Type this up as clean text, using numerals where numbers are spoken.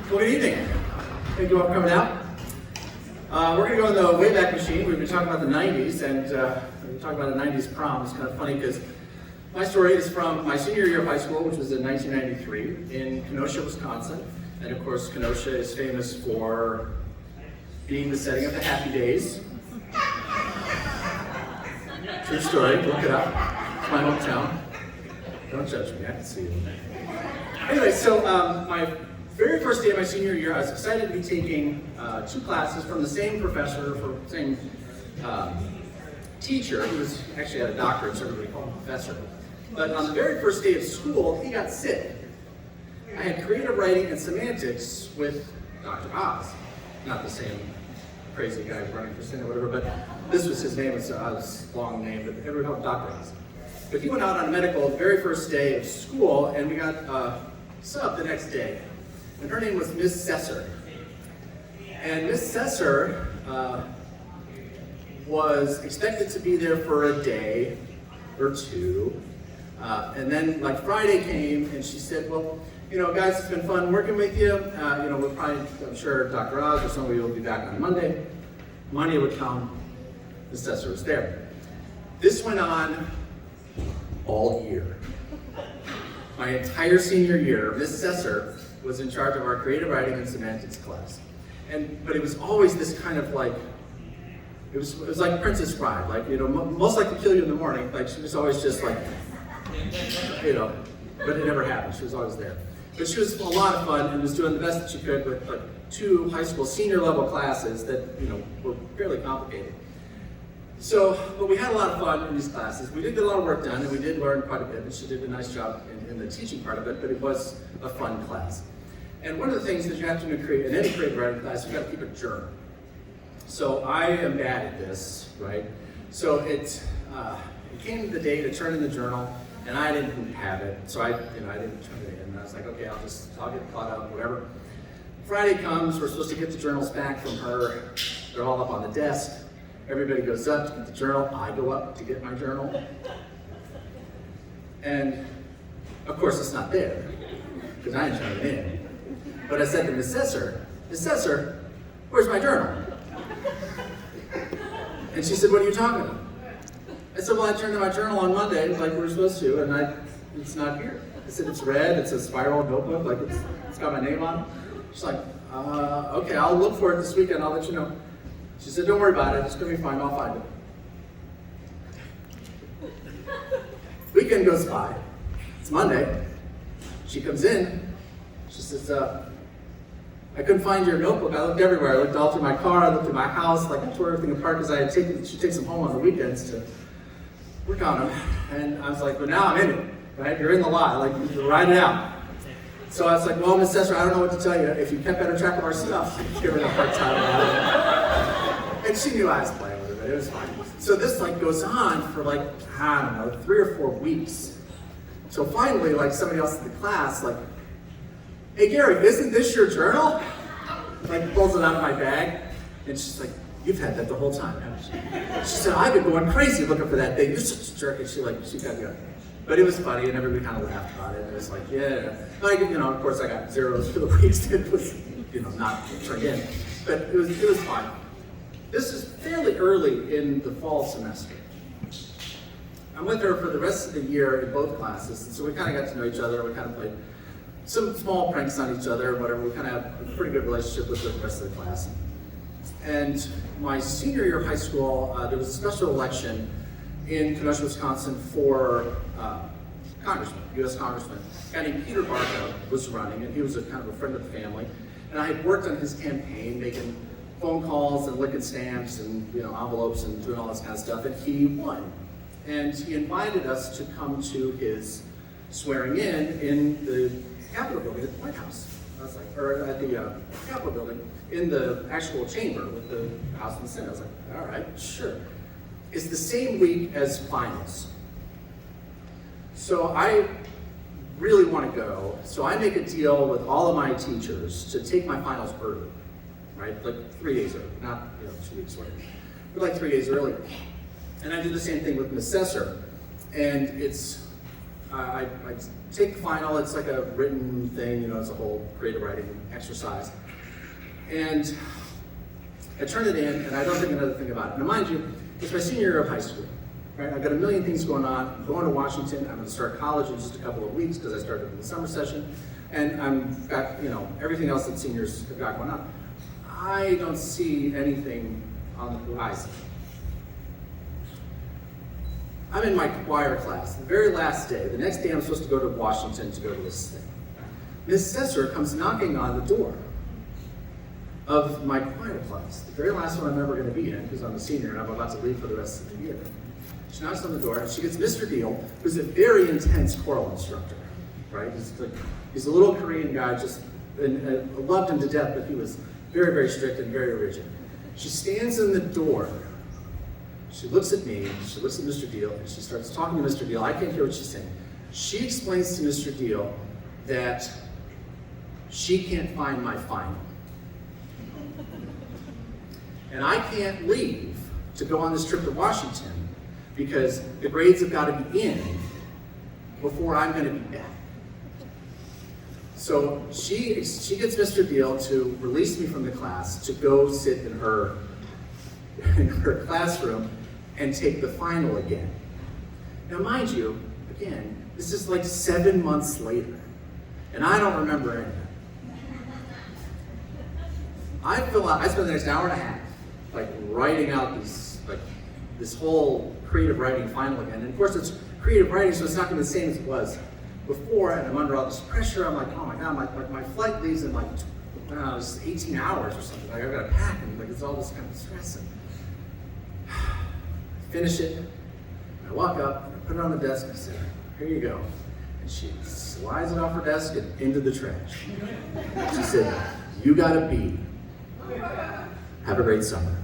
Well, good evening. Thank you all for coming out. We're going to go in the Wayback Machine. We've been talking about the 90s, and we've been talking about a 90s prom. It's kind of funny because my story is from my senior year of high school, which was in 1993, in Kenosha, Wisconsin. And of course, Kenosha is famous for being the setting of the Happy Days. True story, look it up. It's my hometown. Don't judge me, I can see you. Anyway, so my very first day of my senior year, I was excited to be taking two classes from the same professor, from the same teacher, who was actually had a doctorate, so everybody called him professor. But on the very first day of school, he got sick. I had creative writing and semantics with Dr. Oz. Not the same crazy guy running for Senate or whatever, but this was his name. It's Oz, long name, but everyone called him Dr. Oz. But he went out on medical the very first day of school, and we got sub the next day. And her name was Miss Sesser. And Miss Sesser was expected to be there for a day or two. And then like Friday came and she said, well, you know, guys, it's been fun working with you. You know, we'll probably, I'm sure Dr. Oz or somebody will be back on Monday. Monday would come, Miss Sesser was there. This went on all year. My entire senior year, Miss Sesser was in charge of our creative writing and semantics class. But it was always this kind of like, it was like Princess Bride, like, you know, most like to kill you in the morning. Like she was always just like, you know, but it never happened. She was always there. But she was a lot of fun and was doing the best that she could with like two high school senior level classes that, you know, were fairly complicated. So, but we had a lot of fun in these classes. We did get a lot of work done, and we did learn quite a bit, and she did a nice job in the teaching part of it, but it was a fun class. And one of the things that you have to create in any creative writing class, you've got to keep a journal. So I am bad at this, right? So it came the day to turn in the journal, and I didn't have it, so I didn't turn it in. And I was like, okay, I'll get caught up, whatever. Friday comes, we're supposed to get the journals back from her. They're all up on the desk. Everybody goes up to get the journal. I go up to get my journal. And of course it's not there, because I didn't turn it in. But I said to Miss Sesser, where's my journal? And she said, what are you talking about? I said, well, I turned in my journal on Monday, like we were supposed to, and it's not here. I said, it's red, it's a spiral notebook, like it's got my name on it. She's like, okay, I'll look for it this weekend, I'll let you know. She said, don't worry about it, it's gonna be fine, I'll find it. Weekend goes by, it's Monday. She comes in, she says, I couldn't find your notebook, I looked everywhere. I looked all through my car, I looked at my house, like I tore everything apart because she takes them home on the weekends to work on them. And I was like, well now I'm in it, right? You're in the lie, like you write it out. So I was like, well, Miss Sesser, I don't know what to tell you. If you kept better track of our stuff, give her a hard time about it. And she knew I was playing with her, but it was fine. So this like goes on for like, I don't know, 3 or 4 weeks. So finally, like somebody else in the class, like, hey Gary, isn't this your journal? Like pulls it out of my bag, and she's like, you've had that the whole time, haven't you? She said, I've been going crazy looking for that thing. You're such a jerk, and she got to go. But it was funny, and everybody kind of laughed about it. And it was like, yeah. Like, you know, of course I got zeros for the weeks that it was, you know, not turned in. But it was fine. This is fairly early in the fall semester. I'm with her for the rest of the year in both classes, and so we kind of got to know each other. We kind of played some small pranks on each other, whatever. We kind of have a pretty good relationship with the rest of the class. And my senior year of high school, there was a special election in Kenosha, Wisconsin for congressman, U.S. congressman. A guy named Peter Barco was running, and he was a kind of a friend of the family. And I had worked on his campaign, making phone calls and licking stamps and, you know, envelopes and doing all this kind of stuff, and he won. And he invited us to come to his swearing in the Capitol building at the White House. I was like, or at the Capitol building, in the actual chamber with the House and the Senate. I was like, all right, sure. It's the same week as finals. So I really want to go. So I make a deal with all of my teachers to take my finals early, right? Like 3 days early, not 2 weeks later, but like 3 days early. And I do the same thing with Miss Sesser. And it's I take the final. It's like a written thing, it's a whole creative writing exercise. And I turn it in, and I don't think another thing about it. Now, mind you, it's my senior year of high school. Right? I've got a million things going on. I'm going to Washington. I'm going to start college in just a couple of weeks because I started in the summer session. And I've got, everything else that seniors have got going on. I don't see anything on the horizon. I'm in my choir class, the very last day. The next day I'm supposed to go to Washington to go to this thing. Miss Sesser comes knocking on the door of my choir class, the very last one I'm ever going to be in because I'm a senior and I'm about to leave for the rest of the year. She knocks on the door and she gets Mr. Deal, who's a very intense choral instructor, right? He's a little Korean guy, and I loved him to death, but he was very, very strict and very rigid. She stands in the door. She looks at me, she looks at Mr. Deal, and she starts talking to Mr. Deal. I can't hear what she's saying. She explains to Mr. Deal that she can't find my final. And I can't leave to go on this trip to Washington because the grades have got to be in before I'm going to be back. So she gets Mr. Deal to release me from the class to go sit in her classroom and take the final again. Now mind you, again, this is like 7 months later, and I don't remember any of it. I spent the next hour and a half writing out this whole creative writing final again. And of course it's creative writing, so it's not going to be the same as it was before, and I'm under all this pressure. I'm like, oh my God, my flight leaves in 18 hours or something. I've got to pack, and it's all this kind of stress. And I finish it, and I walk up, and I put it on the desk, and I say, here you go. And she slides it off her desk and into the trash. She said, you got a B. Have a great summer.